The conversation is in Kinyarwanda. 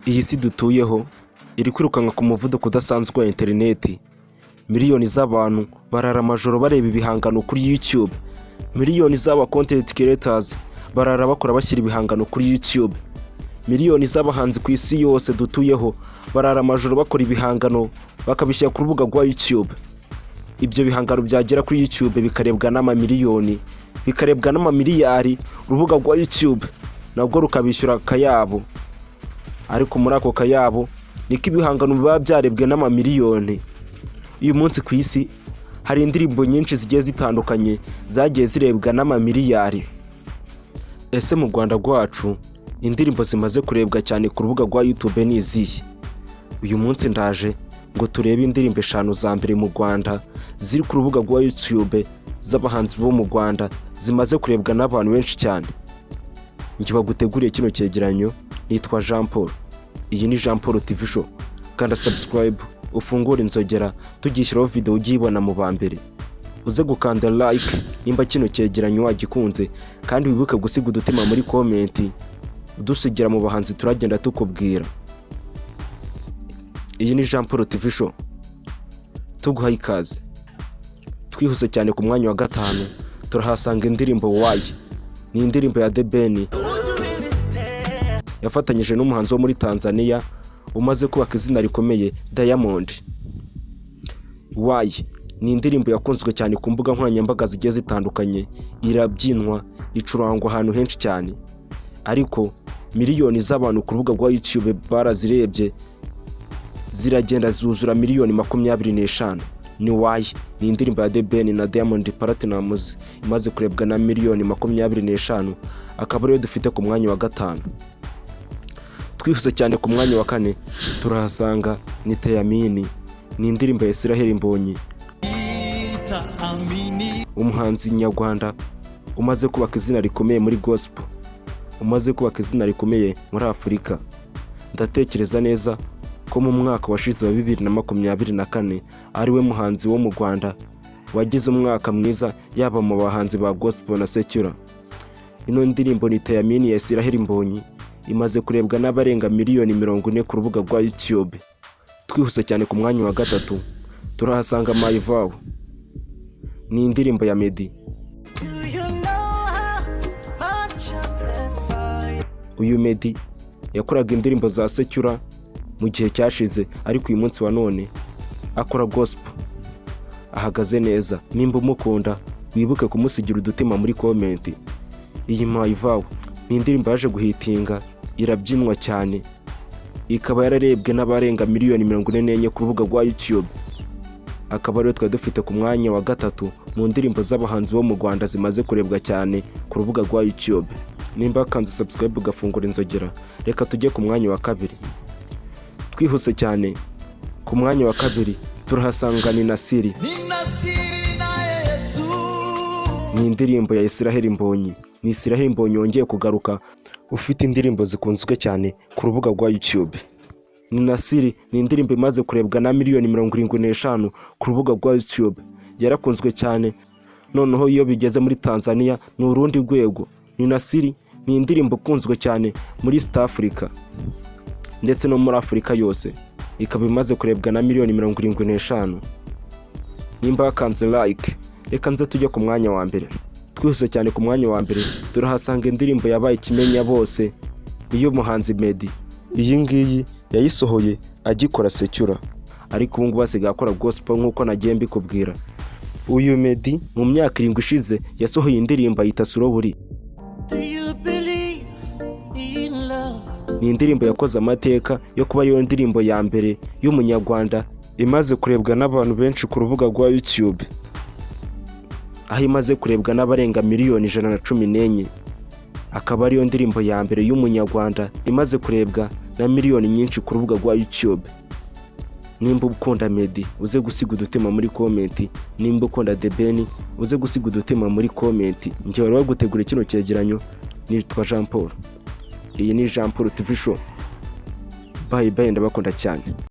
Iyi si dutuyeho iri kwirukanka ku muvuduko udasanzwe wa interineti. Miliyoni z'abantu barara amajoro bareba ibihangano kuri YouTube. Miliyoni z'aba content creators barara bakora bashyira ibihangano kuri YouTube. Miliyoni z'abahanzi ku isi yose dutuyeho barara amajoro bakora ibihangano bakabishyira ku rubuga rwa YouTube. Ibyo bihangano byagera kuri YouTube bikarebwa n'amamiliyoni, bikarebwa n'amamiliyari. Urubuga rwa YouTube nabwo rukabishyura akayabo, ariko muri ako kayabo niko ibihangano biba byarebwe n'amamiliyoni. Uyu munsi ku isi hari indirimbo nyinshi zigiye zitandukanye zagiye zirebwa n'amamiliyari. Ese mu Rwanda rwacu indirimbo zimaze kurebwa cyane ku rubuga rwa YouTube ni izihe? Uyu munsi ndaje ngo turebe indirimbo 5 za mbere mu Rwanda ziri ku rubuga rwa YouTube z'abahanzi bo mu Rwanda zimaze kurebwa n'abantu benshi cyane. Njye baguteguriye kino cyegeranyo, nitwa Jean Paul. Iyi ni Jean Paul TV show. Kanda subscribe, ufungure inzogera tugishyiraho video ugibona mu bambere. Uze gukanda like nimba kino cyegeranyo wagikunze, kandi wibuke gusiga udutima muri comment dusigira mu bahanzi turagenda tukubwira. Iyi ni Jean Paul TV show. Tuguha ikaze. Twihuse cyane ku mwanya wa 5 turahasanga indirimbo Why. Ni indirimbo ya The Ben yafatanyije n'umuhanzi wo muri Tanzania umaze kubaka izina rikomeye Diamond. Why ni indirimbo yakunzwe cyane ku mbuga nkoranyambaga zigiye zitandukanye, irabyinwa, icurangwa ahantu henshi cyane, ariko miliyoni z'abantu ku rubuga rwa YouTube barazirebye ziragenda zuzura miliyoni 25. Ni Why ni indirimbo ya The Ben na Diamond Platnumz imaze kurebwa na miliyoni 25, akaba ariyo dufite ku mwanya wa 5. Twihuse cyane ku mwanya wa 4 turahasanga ni Teyamini. Ni indirimbo ya Israel Mbonyi, umuhanzi nyarwanda umaze kubaka izina rikomeye muri gospel, umaze kubaka izina rikomeye muri Afurika. Ndatekereza neza ko mu mwaka washize wa 2024 ari we muhanzi wo mu Rwanda wagize umwaka mwiza yaba mu bahanzi ba gospel na secular. Ino ndirimbo ni Teyamini ya Israel Mbonyi imaze kurebwa n'abarenga miliyoni 40 ku rubuga rwa YouTube. Twihuse cyane ku mwanya wa 3 turahasanga My Vow. Ni indirimbo ya Meddy. Uyu Meddy yakoraga indirimbo za secular mu gihe cyashize, ariko uyu munsi wa none akora gospel. Ahagaze neza. Nimba umukunda wibuke kumusigira udutima muri comment. Iyi My Vow ni indirimbo yaje guhitinga, irabyinwa cyane, ikaba yararebwe n'abarenga miliyoni 44 ku rubuga rwa YouTube. Akaba rero twa dufite ku mwanya wa 3 mu ndirimbo z'abahanzi bo mu Rwanda zimaze kurebwa cyane ku rubuga rwa YouTube. Nimba kanze subscribe ugafungura inzogera, reka tujye ku mwanya wa 2. Twihuse cyane ku mwanya wa 2 turahasanga ni Nasiri. Ni indirimbo ya Israel Mbonyi. Ni Israel Mbonyi yongeye kugaruka ufite indirimbo zikunzwe cyane ku rubuga rwa YouTube. Ni Nasiri ni indirimbo imaze kurebwa na miliyoni 75 ku rubuga rwa YouTube. Yarakunzwe cyane, noneho iyo bigeze muri Tanzania ni urundi rwego. Ni Nasiri ni indirimbo ikunzwe cyane muri East Africa ndetse no muri Afurika yose, ikaba imaze kurebwa na miliyoni 75. Nimba kanze like, reka nze tujye ku mwanya wa 1. Twihuse cyane ku mwanya wa 1 turahasanga indirimbo yabaye ikimenya bose iyo muhanzi Meddy. Iyi ngiyi yayisohoye agikora secular, ariko ubu ngubu asigaye akora gospel nk'uko nagiye mbikubwira. Uyu Meddy mu myaka 7 ishize yasohoye indirimbo yita Suroburi. Ni indirimbo yakoze amateka yo kuba ariyo ndirimbo ya mbere y'umunyarwanda imaze kurebwa n'abantu benshi ku rubuga rwa YouTube, aho imaze kurebwa n'abarenga miliyoni 114. Akaba ariyo ndirimbo ya mbere y'umunyarwanda imaze kurebwa na miliyoni nyinshi ku rubuga rwa YouTube. Nimba ukunda Meddy uze gusiga udutima muri comment. Nimba ukunda The Ben uze gusiga udutima muri comment. Njye wari wagutegura kino cyegeranyo, nitwa Jean Paul. Iyi ni Jean Paul TV show. Bye bye, ndabakunda cyane.